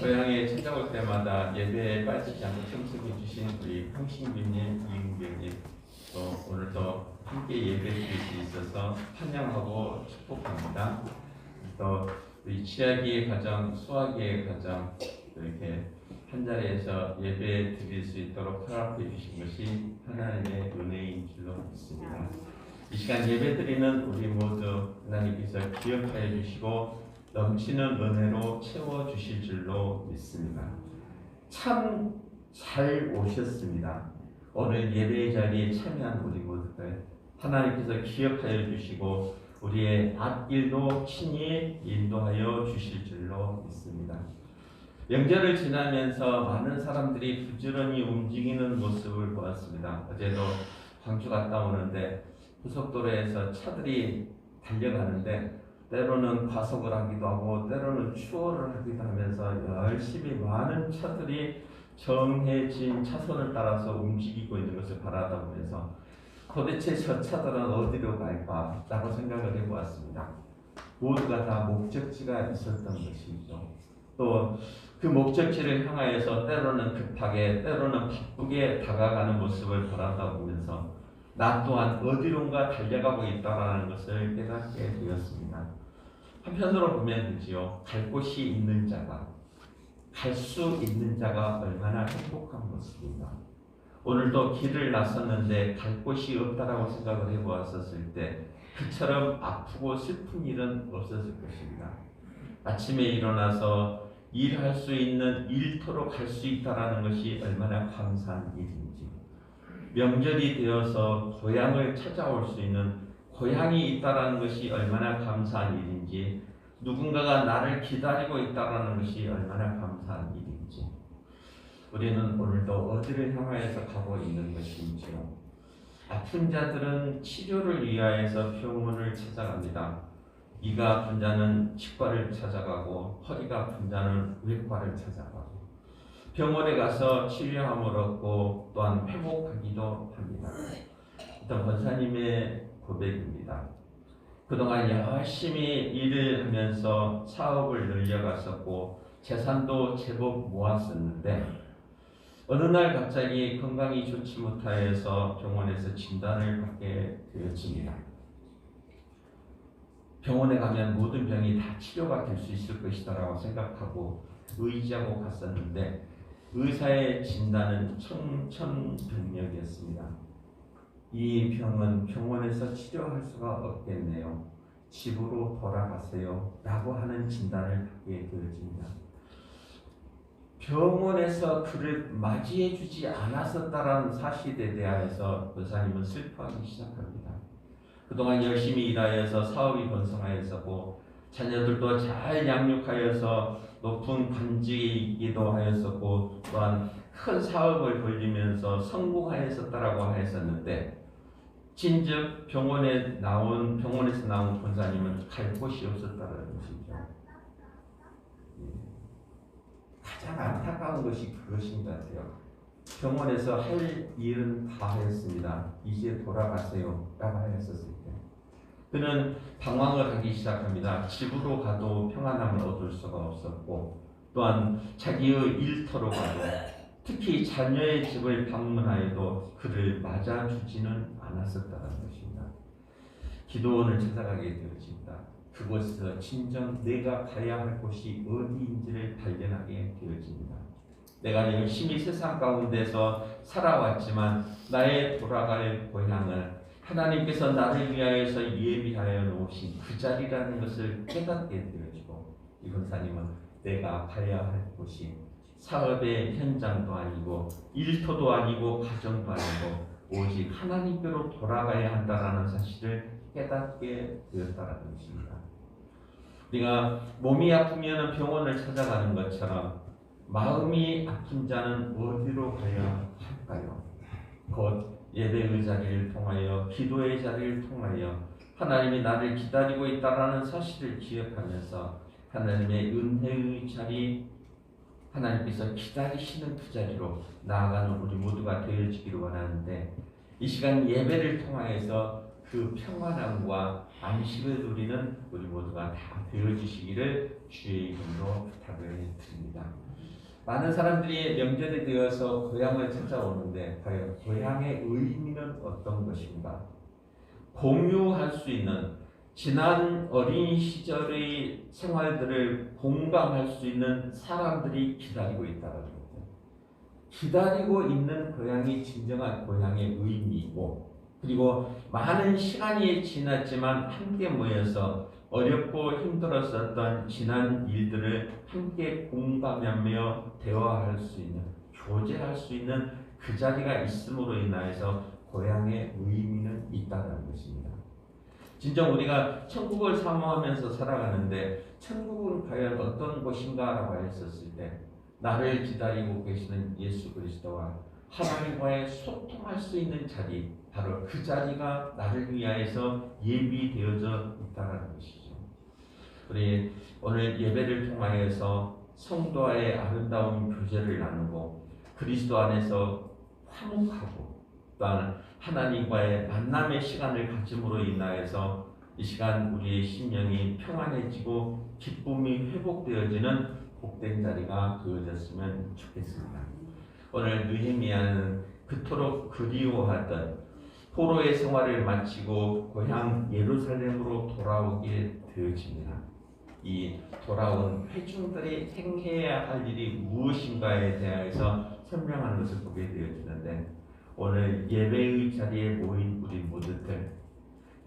고향에 찾아올 때마다 예배에 빠지지 않고 참석해 주신 우리 황신규님, 이은경님, 또 오늘도 함께 예배드릴 수 있어서 환영하고 축복합니다. 또 우리 치아기의 가정, 수아기의 가정 이렇게 한 자리에서 예배 드릴 수 있도록 허락해 주신 것이 하나님의 은혜인 줄로 믿습니다. 이 시간 예배 드리는 우리 모두 하나님께서 기억하여 주시고 넘치는 은혜로 채워주실 줄로 믿습니다. 참 잘 오셨습니다. 오늘 예배의 자리에 참여한 우리 모두들 하나님께서 기억하여 주시고 우리의 앞길도 친히 인도하여 주실 줄로 믿습니다. 명절을 지나면서 많은 사람들이 부지런히 움직이는 모습을 보았습니다. 어제도 광주 갔다 오는데 고속도로에서 차들이 달려가는데 때로는 과속을 하기도 하고 때로는 추월을 하기도 하면서 열심히 많은 차들이 정해진 차선을 따라서 움직이고 있는 것을 바라보면서 도대체 저 차들은 어디로 갈까? 라고 생각을 해보았습니다. 모두가 다 목적지가 있었던 것이죠. 또 그 목적지를 향하여서 때로는 급하게 때로는 바쁘게 다가가는 모습을 바라보면서 나 또한 어디론가 달려가고 있다는 것을 깨닫게 되었습니다. 한편으로 보면 되지요. 갈 곳이 있는 자가, 갈 수 있는 자가 얼마나 행복한 모습인가. 오늘도 길을 나섰는데 갈 곳이 없다라고 생각을 해보았었을 때 그처럼 아프고 슬픈 일은 없었을 것입니다. 아침에 일어나서 일할 수 있는 일터로 갈 수 있다는 것이 얼마나 감사한 일인지, 명절이 되어서 고향을 찾아올 수 있는 고향이 있다는 것이 얼마나 감사한 일인지, 누군가가 나를 기다리고 있다는 것이 얼마나 감사한 일인지, 우리는 오늘도 어디를 향하여서 가고 있는 것인지요. 아픈 자들은 치료를 위하여서 병원을 찾아갑니다. 이가 아픈 자는 치과를 찾아가고 허리가 아픈 자는 외과를 찾아가고 병원에 가서 치료함을 얻고 또한 회복하기도 합니다. 어떤 권사님의 고백입니다. 그동안 열심히 일을 하면서 사업을 늘려갔었고 재산도 제법 모았었는데 어느 날 갑자기 건강이 좋지 못하여서 병원에서 진단을 받게 되었습니다. 병원에 가면 모든 병이 다 치료가 될 수 있을 것이다라고 생각하고 의지하고 갔었는데 의사의 진단은 청천벽력이었습니다. 이 병은 병원에서 치료할 수가 없겠네요. 집으로 돌아가세요 라고 하는 진단을 받게 되어집니다. 병원에서 그를 맞이해 주지 않았었다라는 사실에 대하여서 의사님은 슬퍼하기 시작합니다. 그동안 열심히 일하여서 사업이 번성하였었고 자녀들도 잘 양육하여서 높은 관직에 있기도 하였었고 또한 큰 사업을 벌리면서 성공하였었다라고 하였었는데 진즉 병원에서 나온 권사님은 갈 곳이 없었다는 것이죠. 가장 안타까운 것이 그것인 것 같아요. 병원에서 할 일은 다 하였습니다. 이제 돌아가세요 라고 하였었을 때 그는 방황을 하기 시작합니다. 집으로 가도 평안함을 얻을 수가 없었고 또한 자기의 일터로 가도 특히 자녀의 집을 방문하여도 그를 맞아주지는 않았었다는 것입니다. 기도원을 찾아가게 되어집니다. 그곳에서 진정 내가 가야 할 곳이 어디인지를 발견하게 되어집니다. 내가 열심히 세상 가운데서 살아왔지만 나의 돌아갈 고향을 하나님께서 나를 위하여서 예비하여 놓으신 그 자리라는 것을 깨닫게 되어지고 이 권사님은 내가 가야 할 곳이 사업의 현장도 아니고 일터도 아니고 가정도 아니고 오직 하나님께로 돌아가야 한다는 사실을 깨닫게 되었다는 것입니다. 우리가 몸이 아프면 병원을 찾아가는 것처럼 마음이 아픈 자는 어디로 가야 할까요? 곧 예배의 자리를 통하여 기도의 자리를 통하여 하나님이 나를 기다리고 있다는 사실을 기억하면서 하나님의 은혜의 자리, 하나님께서 기다리시는 그 자리로 나아가는 우리 모두가 되어지기를 원하는데 이 시간 예배를 통하여서 그 평안함과 안식을 누리는 우리 모두가 다 되어주시기를 주의 이름으로 부탁을 드립니다. 많은 사람들이 명절이 되어서 고향을 찾아오는데 과연 고향의 의미는 어떤 것인가? 공유할 수 있는 지난 어린 시절의 생활들을 공감할 수 있는 사람들이 기다리고 있다는 거죠. 기다리고 있는 고향이 진정한 고향의 의미이고, 그리고 많은 시간이 지났지만 함께 모여서 어렵고 힘들었었던 지난 일들을 함께 공감하며 대화할 수 있는, 교제할 수 있는 그 자리가 있음으로 인하여서 고향의 의미는 있다는 것입니다. 진정 우리가 천국을 사모하면서 살아가는데 천국은 과연 어떤 곳인가라고 했었을 때 나를 기다리고 계시는 예수 그리스도와 하나님과의 소통할 수 있는 자리, 바로 그 자리가 나를 위하여서 예비되어져 있다는 것이죠. 우리 오늘 예배를 통하여서 성도와의 아름다운 교제를 나누고 그리스도 안에서 화목하고 또한 하나님과의 만남의 시간을 가짐으로 인하여서 이 시간 우리의 심령이 평안해지고 기쁨이 회복되어지는 복된 자리가 되어졌으면 좋겠습니다. 오늘 느헤미야는 그토록 그리워하던 포로의 생활을 마치고 고향 예루살렘으로 돌아오게 되어집니다. 이 돌아온 회중들이 행해야 할 일이 무엇인가에 대해서 설명하는 것을 보게 되어지는데, 오늘 예배의 자리에 모인 우리 모두들,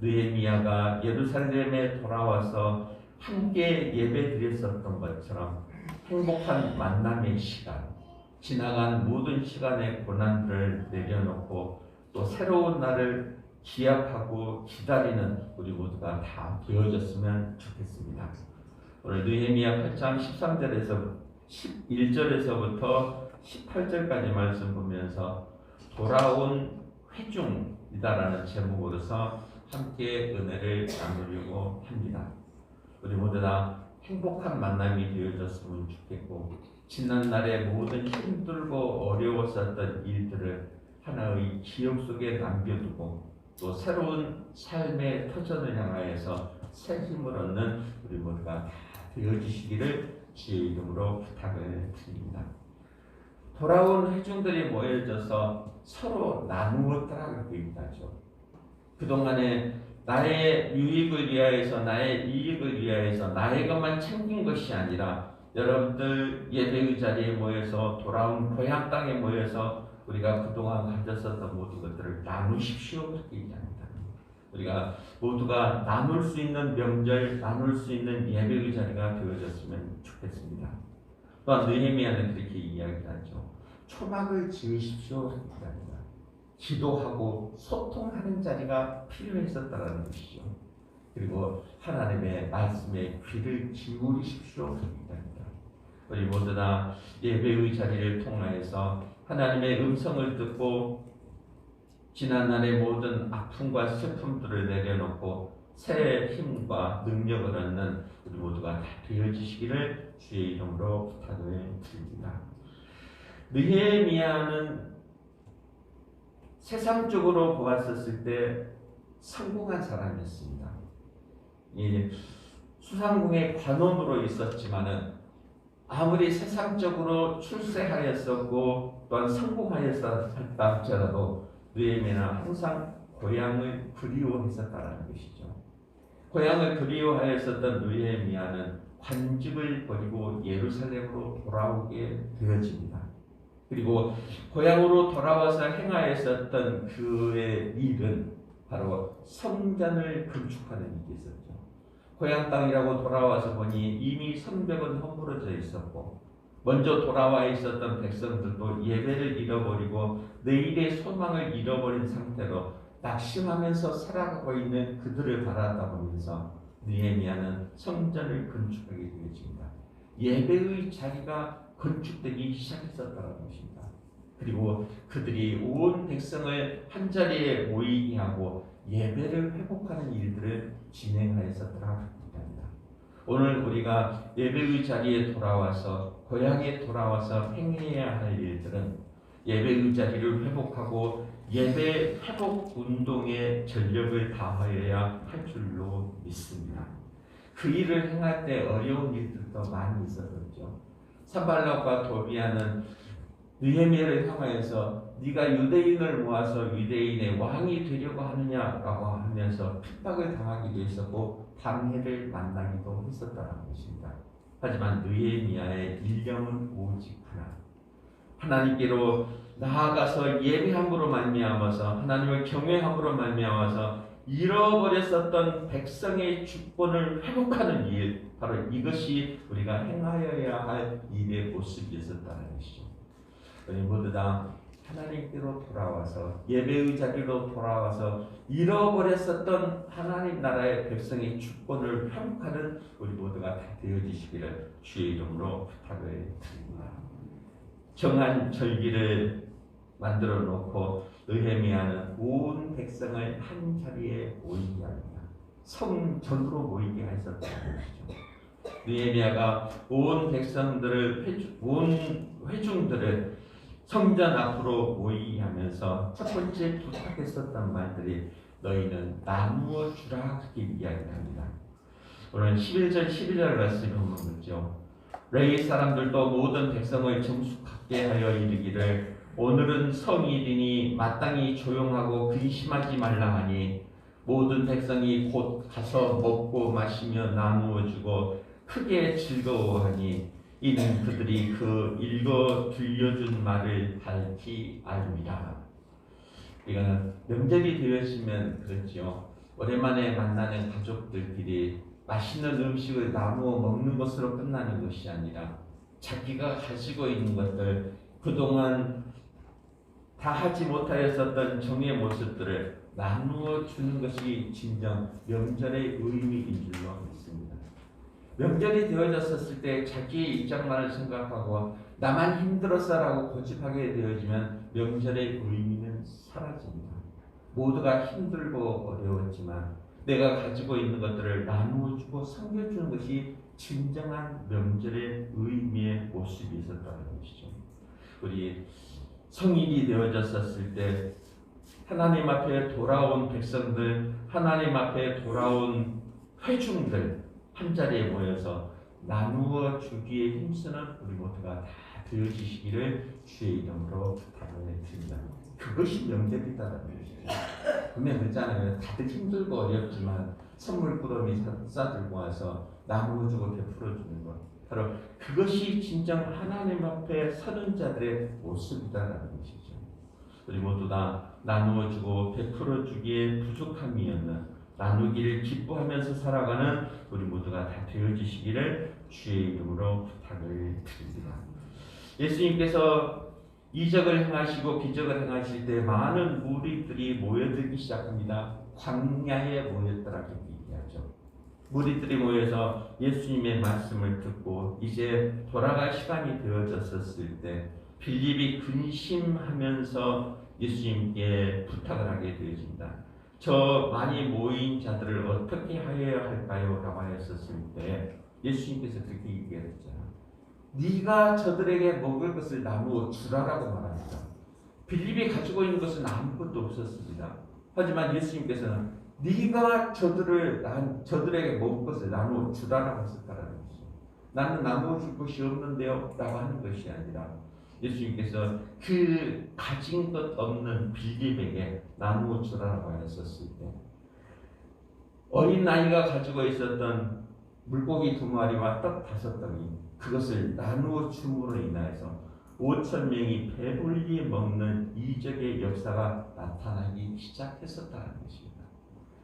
느헤미야가 예루살렘에 돌아와서 함께 예배드렸었던 것처럼 행복한 만남의 시간, 지나간 모든 시간의 고난들을 내려놓고 또 새로운 날을 기약하고 기다리는 우리 모두가 다 되어졌으면 좋겠습니다. 오늘 느헤미야 8장 13절에서 11절에서부터 18절까지 말씀 보면서 돌아온 회중이다라는 제목으로서 함께 은혜를 나누려고 합니다. 우리 모두 다 행복한 만남이 되어졌으면 좋겠고, 지난날의 모든 힘들고 어려웠었던 일들을 하나의 기억 속에 남겨두고 또 새로운 삶의 터전을 향하여서 새 힘을 얻는 우리 모두가 다 되어지시기를 주의 이름으로 부탁을 드립니다. 돌아온 회중들이 모여져서 서로 나누었더라 그렇게 있다죠. 그동안에 나의 유익을 위하여서, 나의 이익을 위하여서 나의 것만 챙긴 것이 아니라 여러분들 예배의 자리에 모여서 돌아온 고향 땅에 모여서 우리가 그동안 가졌었던 모든 것들을 나누십시오 그렇게 얘기합니다. 우리가 모두가 나눌 수 있는 명절, 나눌 수 있는 예배의 자리가 되어졌으면 좋겠습니다. 또한 느헤미야는 그렇게 이야기하죠. 초막을 지으십시오 그렇게 합니다. 기도하고 소통하는 자리가 필요했었다는 것이죠. 그리고 하나님의 말씀에 귀를 기울이십시오 그렇게 합니다. 우리 모두 다 예배의 자리를 통하여서 하나님의 음성을 듣고 지난날의 모든 아픔과 슬픔들을 내려놓고 새 힘과 능력을 얻는 우리 모두가 다 되어지시기를 주의 이름으로 부탁을 드립니다. 느헤미야는 세상적으로 보았었을 때 성공한 사람이었습니다. 이 수상궁의 관원으로 있었지만은 아무리 세상적으로 출세하였었고 또한 성공하였었다 할지라도 느헤미야는 항상 고향을 그리워했었다는 것이죠. 고향을 그리워하였었던 느헤미야는 관직을 버리고 예루살렘으로 돌아오게 되어집니다. 그리고 고향으로 돌아와서 행하였었던 그의 일은 바로 성전을 건축하는 일이 있었죠. 고향 땅이라고 돌아와서 보니 이미 성벽은 허물어져 있었고, 먼저 돌아와 있었던 백성들도 예배를 잃어버리고 내일의 소망을 잃어버린 상태로 낙심하면서 살아가고 있는 그들을 바라보면서 느헤미야는 성전을 건축하게 되어집니다. 예배의 자리가 건축되기 시작했었다는 것입니다. 그리고 그들이 온 백성을 한자리에 모이게 하고 예배를 회복하는 일들을 진행하였었더라 합니다. 오늘 우리가 예배의 자리에 돌아와서 고향에 돌아와서 행해야 할 일들은 예배의 자리를 회복하고 예배 회복 운동에 전력을 다하여야 할 줄로 믿습니다. 그 일을 행할 때 어려운 일들도 많이 있었죠. 산발락과 도비아는 느헤미야를 향하여서 네가 유대인을 모아서 유대인의 왕이 되려고 하느냐라고 하면서 핍박을 당하기도 했었고 방해를 만나기도 했었다는 것입니다. 하지만 느헤미야의 일념은 오직 하나님께로 나아가서 예배함으로 말미암아서 하나님을 경외함으로 말미암아서 잃어버렸었던 백성의 주권을 회복하는 일, 바로 이것이 우리가 행하여야 할 일의 모습이었다는 것이죠. 우리 모두 다 하나님께로 돌아와서 예배의 자리로 돌아와서 잃어버렸었던 하나님 나라의 백성의 주권을 회복하는 우리 모두가 다 되어지시기를 주의 이름으로 부탁을 드립니다. 정한 절기를 만들어 놓고 느헤미야는 온 백성을 한 자리에 모이게 합니다. 성전으로 모이게 하셨다는 것이죠. 느헤미야가 온 백성들을 온 회중들을 성전 앞으로 모이게 하면서 첫 번째 부탁했었던 말들이 너희는 나누어 주라 그렇게 이야기합니다. 오늘 11절 12절 말씀을 한번 보죠. 레위 사람들도 모든 백성을 정숙하게 하여 이르기를 오늘은 성일이니 마땅히 조용하고 근심하지 말라 하니 모든 백성이 곧 가서 먹고 마시며 나누어 주고 크게 즐거워하니 이는 그들이 그 읽어 들려준 말을 밝히 알미라. 이거는 명절이 되어지면 그렇지요. 오랜만에 만나는 가족들끼리 맛있는 음식을 나누어 먹는 것으로 끝나는 것이 아니라 자기가 가지고 있는 것들, 그동안 다 하지 못하였었던 정의 모습들을 나누어 주는 것이 진정 명절의 의미인 줄로 믿습니다. 명절이 되어졌을 때 자기의 입장만을 생각하고 나만 힘들었어라고 고집하게 되어지면 명절의 의미는 사라집니다. 모두가 힘들고 어려웠지만 내가 가지고 있는 것들을 나누어주고 섬겨주는 것이 진정한 명절의 의미의 모습이 있었다는 것이죠. 우리 성일이 되어졌을 때 하나님 앞에 돌아온 백성들, 하나님 앞에 돌아온 회중들 한자리에 모여서 나누어 주기에 힘쓰는 우리 모두가 다 되어지시기를 주의 이름으로 부탁을 드립니다. 그것이 명절이다라는 것이죠. 분명 그렇잖아요. 다들 힘들고 어렵지만 선물 꾸러미 싸들고 와서 나누어주고 베풀어주는 것, 바로 그것이 진정 하나님 앞에 서는 자들의 모습이다라는 것이죠. 우리 모두 다 나누어주고 베풀어주기에 부족함이 없는, 나누기를 기뻐하면서 살아가는 우리 모두가 다 되어지시기를 주의 이름으로 부탁을 드립니다. 예수님께서 이적을 행하시고 기적을 행하실 때 많은 무리들이 모여들기 시작합니다. 광야에 모였더라고 얘기하죠. 무리들이 모여서 예수님의 말씀을 듣고 이제 돌아갈 시간이 되어졌을 때 빌립이 근심하면서 예수님께 부탁을 하게 되어집니다. 저 많이 모인 자들을 어떻게 하여야 할까요? 라고 하였을 때 예수님께서 그렇게 얘기했잖아요. 네가 저들에게 먹을 것을 나누어 주라라고 말합니다. 빌립이 가지고 있는 것은 아무것도 없었습니다. 하지만 예수님께서는 네가 저들에게 먹을 것을 나누어 주라라고 했었다라는 것이죠. 나는 나누어 줄 것이 없는데요 라고 하는 것이 아니라 예수님께서 그 가진 것 없는 빌립에게 나누어 주라라고 하셨을 때 어린 아이가 가지고 있었던 물고기 2마리와 떡 5덩이, 그것을 나누어 줌으로 인하여서 5,000명이 배불리 먹는 이적의 역사가 나타나기 시작했었다는 것입니다.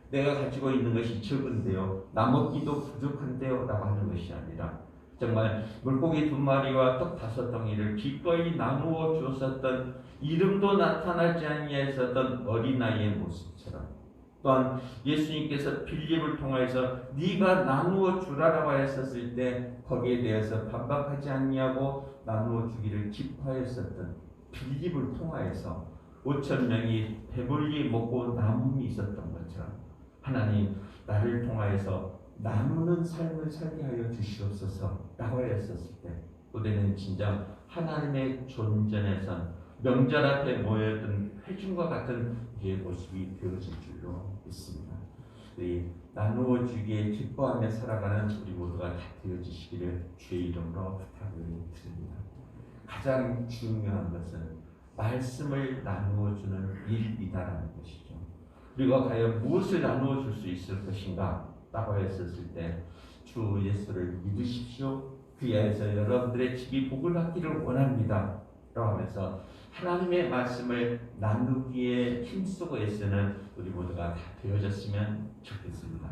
내가 가지고 있는 것이 적은데요, 나 먹기도 부족한데요 라고 하는 것이 아니라 정말 물고기 2마리와 떡 5덩이를 기꺼이 나누어 주었었던, 이름도 나타나지 아니했었던 어린아이의 모습처럼, 또한 예수님께서 빌립을 통하여서 네가 나누어 주라라고 했었을 때 거기에 대해서 반박하지 아니하고 나누어 주기를 기뻐하였었던 빌립을 통하여서 5,000명이 배불리 먹고 남음이 있었던 것처럼 하나님 나를 통하여서 나누는 삶을 살게 하여 주시옵소서 라고 하였었을 때 우리는 진정 하나님의 존전에선 명절 앞에 모여든 회중과 같은 우리의 모습이 되어질 줄로 믿습니다. 것들이 나누어 주기에 기뻐하며 살아가는 우리 모두가 다 되어지시기를 주의 이름으로 부탁을 드립니다. 가장 중요한 것은 말씀을 나누어 주는 일이다라는 것이죠. 우리가 과연 무엇을 나누어 줄 수 있을 것인가 라고 했었을 때 주 예수를 믿으십시오. 그리하여서 여러분들의 집이 복을 받기를 원합니다 라고 하면서 하나님의 말씀을 나누기에 힘쓰고 애쓰는 우리 모두가 다 되어졌으면 좋겠습니다.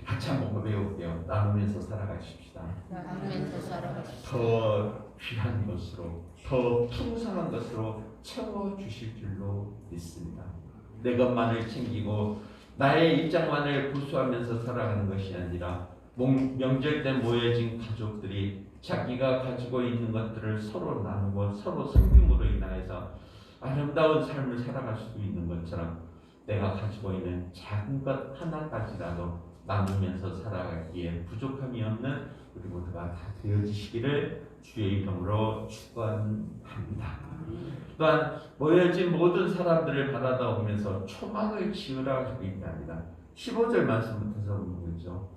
같이 한번 배울게요. 나누면서 살아가십시다. 나누면서 살아가십시다. 더 귀한 것으로, 더 풍성한 것으로 채워주실 줄로 믿습니다. 내 것만을 챙기고 나의 입장만을 구수하면서 살아가는 것이 아니라 명절 때 모여진 가족들이 자기가 가지고 있는 것들을 서로 나누고 서로 섬김으로 인하여서 아름다운 삶을 살아갈 수 있는 것처럼 내가 가지고 있는 작은 것 하나까지라도 나누면서 살아가기에 부족함이 없는 우리 모두가 다 되어지시기를 주의 이름으로 축원합니다. 또한 모여진 모든 사람들을 바라다 보면서 초막을 지으라 하고 있답니다. 15절 말씀부터 보면죠.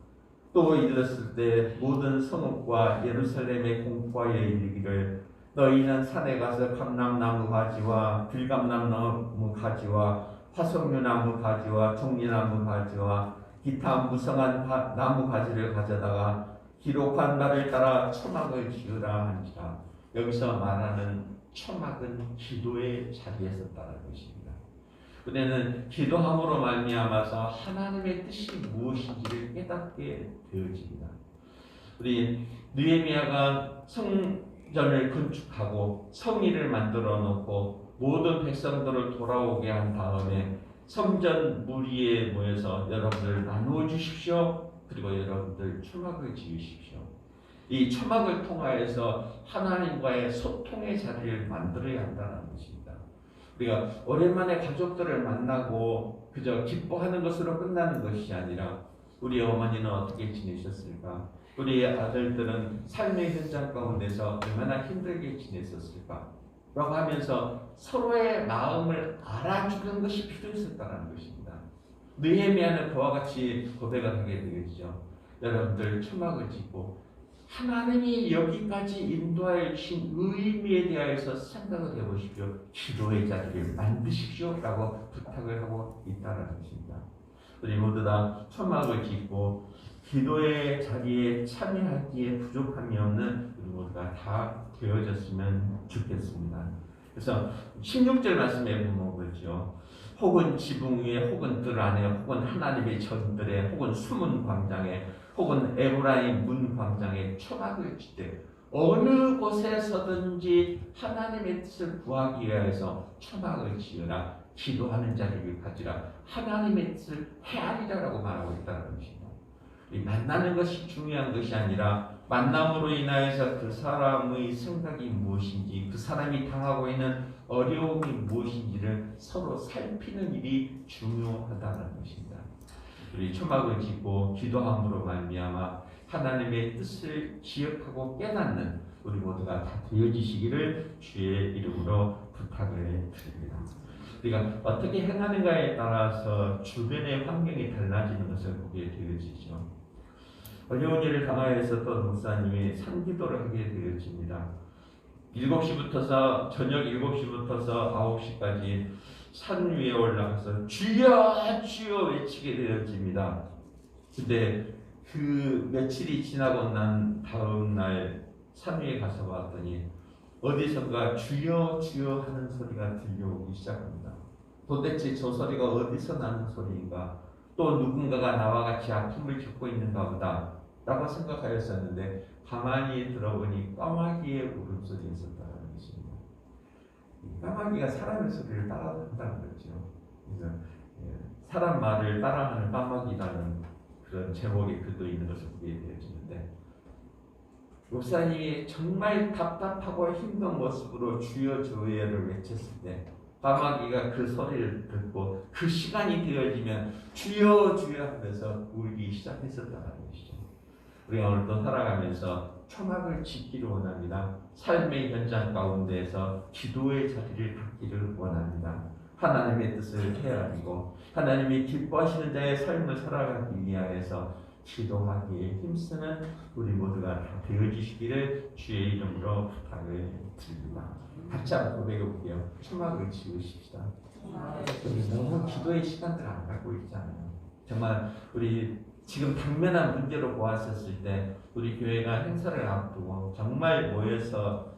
또 이르렀을 때 모든 성읍과 예루살렘의 공포하여 이르기를 너희는 산에 가서 감람나무 가지와 들감나무 가지와 화석류나무 가지와 종리나무 가지와 기타 무성한 나무 가지를 가져다가 기록한 바를 따라 초막을 지으라 하니라. 여기서 말하는 초막은 기도의 자리에서 따라는 것입니다. 그대는 기도함으로 말미암아서 하나님의 뜻이 무엇인지를 깨닫게 되어집니다. 우리 느헤미야가 성전을 건축하고 성의를 만들어 놓고 모든 백성들을 돌아오게 한 다음에 성전 무리에 모여서 여러분들 나누어 주십시오. 그리고 여러분들 초막을 지으십시오. 이 초막을 통하여서 하나님과의 소통의 자리를 만들어야 한다는 것입니다. 우리가 오랜만에 가족들을 만나고 그저 기뻐하는 것으로 끝나는 것이 아니라 우리 어머니는 어떻게 지내셨을까? 우리 아들들은 삶의 현장 가운데서 얼마나 힘들게 지냈었을까? 라고 하면서 서로의 마음을 알아주는 것이 필요했었다는 것입니다. 느헤미야는 그와 같이 고백을 하게 되겠죠. 여러분들 초막을 짓고 하나님이 여기까지 인도하여 주신 의미에 대하여서 생각을 해보십시오. 기도의 자리를 만드십시오 라고 부탁을 하고 있다는 것입니다. 우리 모두 다 초막을 짓고 기도의 자리에 참여하기에 부족함이 없는 우리 모두가 다 되어졌으면 좋겠습니다. 그래서 16절 말씀에 보면 그렇죠. 혹은 지붕 위에 혹은 뜰 안에 혹은 하나님의 전들에 혹은 숨은 광장에 혹은 에브라임 문 광장에 초막을 짓되 어느 곳에서든지 하나님의 뜻을 구하기 위해서 초막을 지으라. 기도하는 자리를 가지라. 하나님의 뜻을 헤아리라라고 말하고 있다는 것입니다. 이 만나는 것이 중요한 것이 아니라 만남으로 인하여서 그 사람의 생각이 무엇인지 그 사람이 당하고 있는 어려움이 무엇인지를 서로 살피는 일이 중요하다는 것입니다. 우리 초막을 짓고 기도함으로 말미암아 하나님의 뜻을 기억하고 깨닫는 우리 모두가 다 되어지시기를 주의 이름으로 부탁을 드립니다. 우리가 어떻게 행하는가에 따라서 주변의 환경이 달라지는 것을 보게 되어지죠. 어려운 일을 당하여서 목사님이 산기도를 하게 되어집니다. 7시부터서 저녁 7시부터서 9시까지 산 위에 올라가서 주여 주여 외치게 되어집니다. 근데 그 며칠이 지나고 난 다음 날 산 위에 가서 봤더니 어디선가 주여 주여 하는 소리가 들려오기 시작합니다. 도대체 저 소리가 어디서 나는 소리인가? 또 누군가가 나와 같이 아픔을 겪고 있는가 보다 라고 생각하였었는데 가만히 들어보니 까마귀의 울음소리였었다는 것입니다. 까마귀가 사람의 소리를 따라한다는 거죠. 그래서 사람 말을 따라하는 까마귀라는 그런 제목의 글도 있는 것을 보게 되어지는데 목사님이 정말 답답하고 힘든 모습으로 주여 주여를 외쳤을 때 까마귀가 그 소리를 듣고 그 시간이 되어지면 주여 주여 하면서 울기 시작했었다는 것이죠. 우리가 오늘도 살아가면서 초막을 짓기를 원합니다. 삶의 현장 가운데에서 기도의 자리를 갖기를 원합니다. 하나님의 뜻을 헤아리고 하나님이 기뻐하시는 자의 삶을 살아가기 위하여서 기도하기에 힘쓰는 우리 모두가 다 되어주시기를 주의 이름으로 부탁을 드립니다. 같이 한번 고백해 볼게요. 초막을 지으십시다. 우리 너무 기도의 시간들을 안 갖고 있잖아요. 정말 우리 지금 당면한 문제로 보았었을 때 우리 교회가 행사를 앞두고 정말 모여서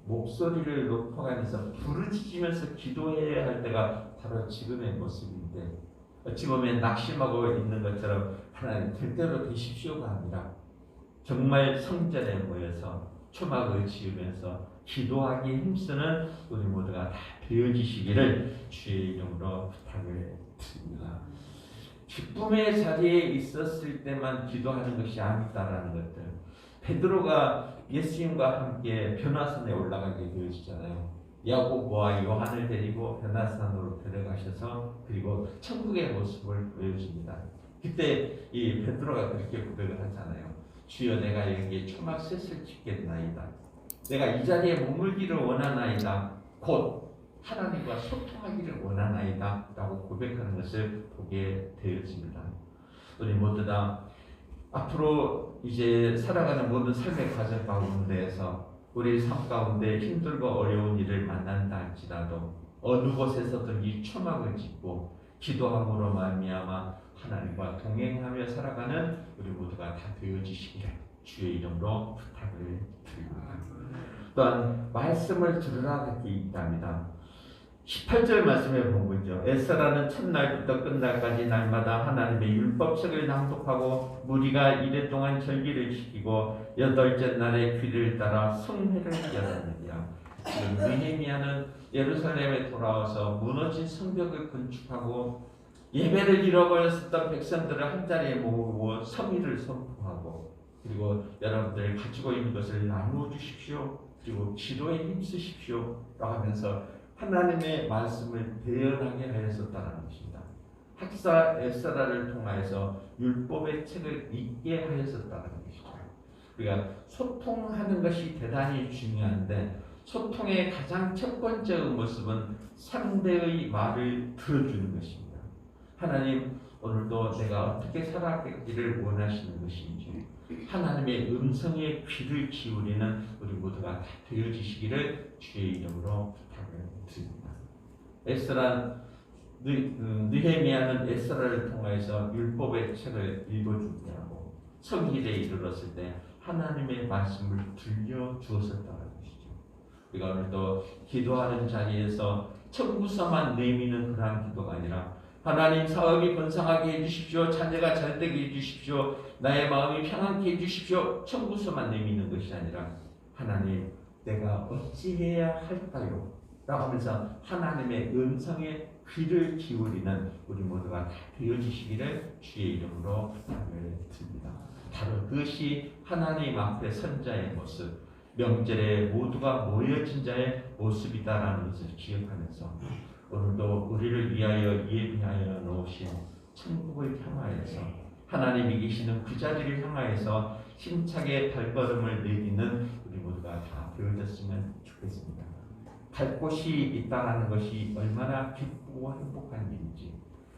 목소리를 높여가면서 부르짖으면서 기도해야 할 때가 바로 지금의 모습인데 어찌 보면 낙심하고 있는 것처럼 하나님 절대로 되십시오가 아니라 정말 성전에 모여서 초막을 지으면서 기도하기에 힘쓰는 우리 모두가 다 되어지시기를 주의 이름으로 부탁을 드립니다. 기쁨의 자리에 있었을 때만 기도하는 것이 아니다라는 것들. 베드로가 예수님과 함께 변화산에 올라가게 되어지잖아요. 야고보와 요한을 데리고 변화산으로 데려가셔서 그리고 천국의 모습을 보여줍니다. 그때 이 베드로가 그렇게 고백을 하잖아요. 주여 내가 여기에 초막 셋을 짓겠나이다. 내가 이 자리에 머물기를 원하나이다. 곧 하나님과 소통하기를 원하나이다 라고 고백하는 것을 보게 되었습니다. 우리 모두 다 앞으로 이제 살아가는 모든 삶의 과정 가운데에서 우리 삶 가운데 힘들고 어려운 일을 만난다 할지라도 어느 곳에서든지 초막을 짓고 기도함으로 말미암아 하나님과 동행하며 살아가는 우리 모두가 다 되어지시기를 주의 이름으로 부탁을 드립니다. 또한 말씀을 들으라 그렇게 있답니다. 18절 말씀에 보면요. 에스라는 첫날부터 끝날까지 날마다 하나님의 율법책을 낭독하고 무리가 이래 동안 절기를 지키고 여덟째 날에 귀를 따라 성회를 열었느니라. 지금 느헤미야는 예루살렘에 돌아와서 무너진 성벽을 건축하고 예배를 잃어버렸었던 백성들을 한자리에 모으고 성의를 선포하고 그리고 여러분들이 가지고 있는 것을 나누어 주십시오. 그리고 기도에 힘쓰십시오. 라고 하면서 하나님의 말씀을 대연하게 하였었다는 것입니다. 학사 에스라를 통하여서 율법의 책을 읽게 하였었다는 것이죠. 우리가 소통하는 것이 대단히 중요한데 소통의 가장 첫 번째 모습은 상대의 말을 들어주는 것입니다. 하나님 오늘도 내가 어떻게 살아가기를 원하시는 것인지 하나님의 음성에 귀를 기울이는 우리 모두가 다 되어지시기를 주의 이름으로 부탁을 드립니다. 느헤미야는 에스라를 통해서 율법의 책을 읽어주게 하고 성일에 이르렀을 때 하나님의 말씀을 들려주었었다는 것이죠. 우리가 오늘도 기도하는 자리에서 청구서만 내미는 그러한 기도가 아니라 하나님 사업이 번성하게 해주십시오. 자녀가 잘되게 해주십시오. 나의 마음이 평안케 해주십시오. 청구서만 내미는 것이 아니라 하나님 내가 어찌해야 할까요? 라고 하면서 하나님의 음성에 귀를 기울이는 우리 모두가 다 되어지시기를 주의 이름으로 부탁을 드립니다. 바로 그것이 하나님 앞에 선 자의 모습, 명절에 모두가 모여진 자의 모습이다라는 것을 기억하면서 오늘도 우리를 위하여 예비하여 놓으신 천국을 향하여서 하나님이 계시는 그 자리를 향하여서 힘차게 발걸음을 내딛는 우리 모두가 다 되어졌으면 좋겠습니다. 갈 곳이 있다는 것이 얼마나 기쁘고 행복한 일인지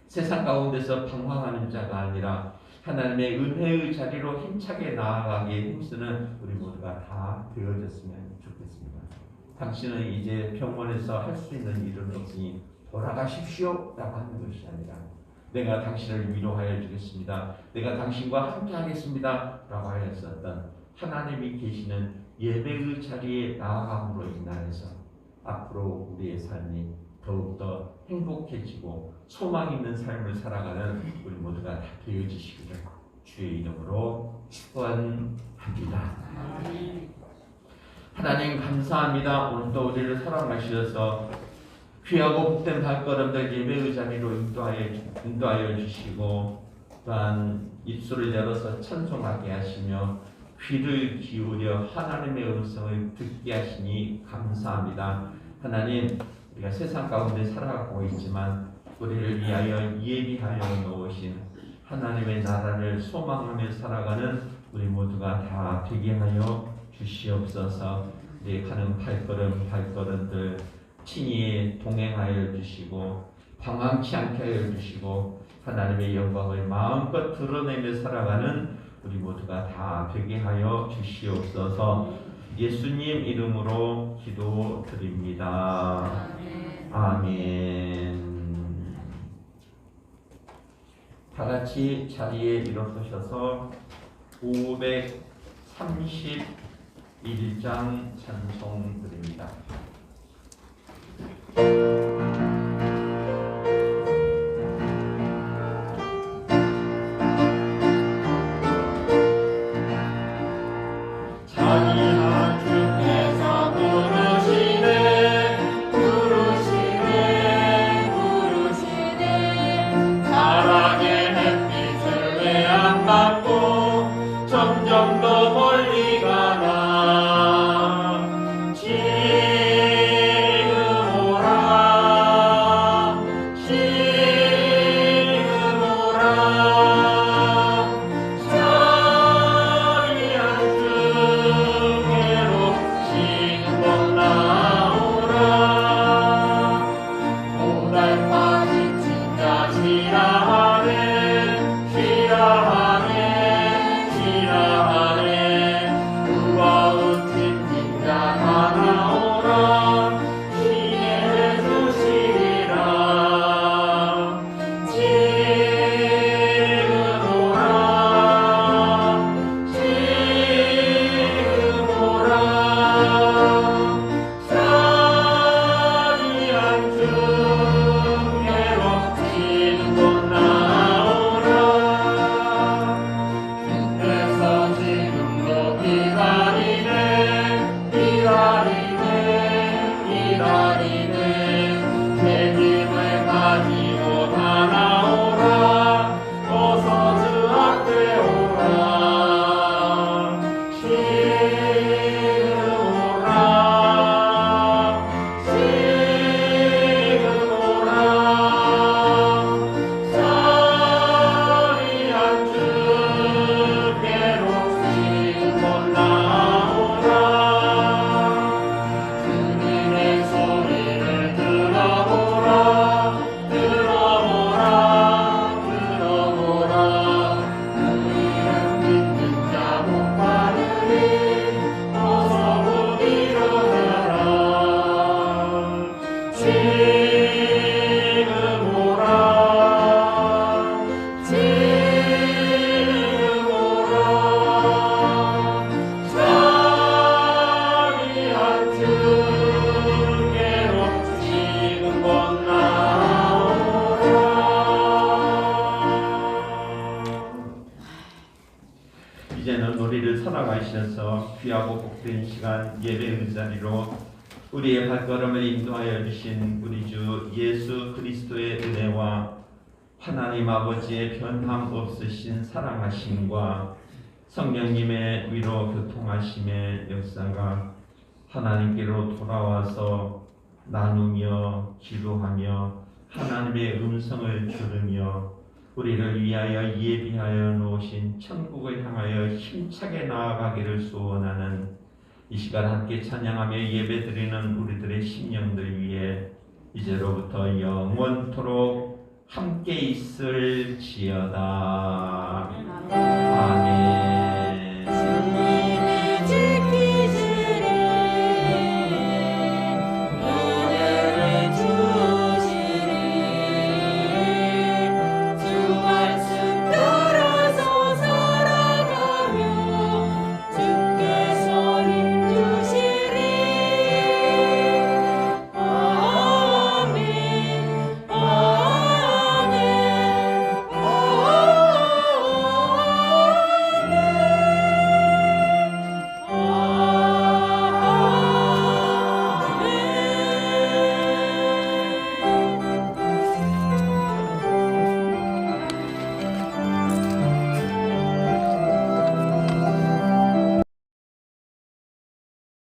세상 가운데서 방황하는 자가 아니라 하나님의 은혜의 자리로 힘차게 나아가기에 힘쓰는 우리 모두가 다 되어졌으면 좋겠습니다. 당신은 이제 병원에서 할 수 있는 일은 없으니 돌아가십시오 라고 하는 것이 아니라 내가 당신을 위로하여 주겠습니다. 내가 당신과 함께 하겠습니다 라고 하였었던 하나님이 계시는 예배의 자리에 나아감으로 인하여서 앞으로 우리의 삶이 더욱더 행복해지고 소망 있는 삶을 살아가는 우리 모두가 다 되어지시기를 주의 이름으로 축원합니다. 하나님 감사합니다. 오늘도 우리를 사랑하셔서 귀하고 복된 발걸음들 예배의 자리로 인도하여 주시고 또한 입술을 열어서 찬송하게 하시며 귀를 기울여 하나님의 음성을 듣게 하시니 감사합니다. 하나님 우리가 세상 가운데 살아가고 있지만 우리를 위하여 예비하여 놓으신 하나님의 나라를 소망하며 살아가는 우리 모두가 다 되게 하여 주시옵소서. 우리의 가는 발걸음들 친히 동행하여 주시고 방황치 않게 하여 주시고 하나님의 영광을 마음껏 드러내며 살아가는 우리 모두가 다 되게 하여 주시옵소서. 예수님 이름으로 기도드립니다. 아멘. 다 같이 자리에 일어서셔서 531장 찬송 드립니다. 점점 더 멀리 가나 지금 오라 지금 오라 자리 안쪽에로 지금 나오라 오달까지 진짜 지나하네 지나하네 무거운 짐진 자 다 나오라 힘내 주시리라 지금 오라 지금 오라 자리 안중에로 지금 곧 나오라 주께서 지금도 기다리네 새 힘을 가지고 다 나오라 어서 주 앞에 오라 지금 오라 지금 오라 자리 안쪽에로 지금 곧 나오라 주님의 소리를 들어보라 들어보라 들어보라 그 이름 믿는 자 복 받으리 어서 곧 일어나라 지금 오라 지금 오라 자리 안쪽에로 지금 곧 나오라 이제는 우리를 살아가시면서 귀하고 복된 시간 예배 의자리로 우리의 발걸음을 인도하여 주신 우리 주 예수 그리스도의 은혜와 하나님 아버지의 변함 없으신 사랑하심과 성령님의 위로 교통하심의 역사가 하나님께로 돌아와서 나누며 기도하며 하나님의 음성을 들으며 우리를 위하여 예비하여 놓으신 천국을 향하여 힘차게 나아가기를 소원하는 이 시간 함께 찬양하며 예배드리는 우리들의 심령들 위해 이제로부터 영원토록 함께 있을지어다. 아멘.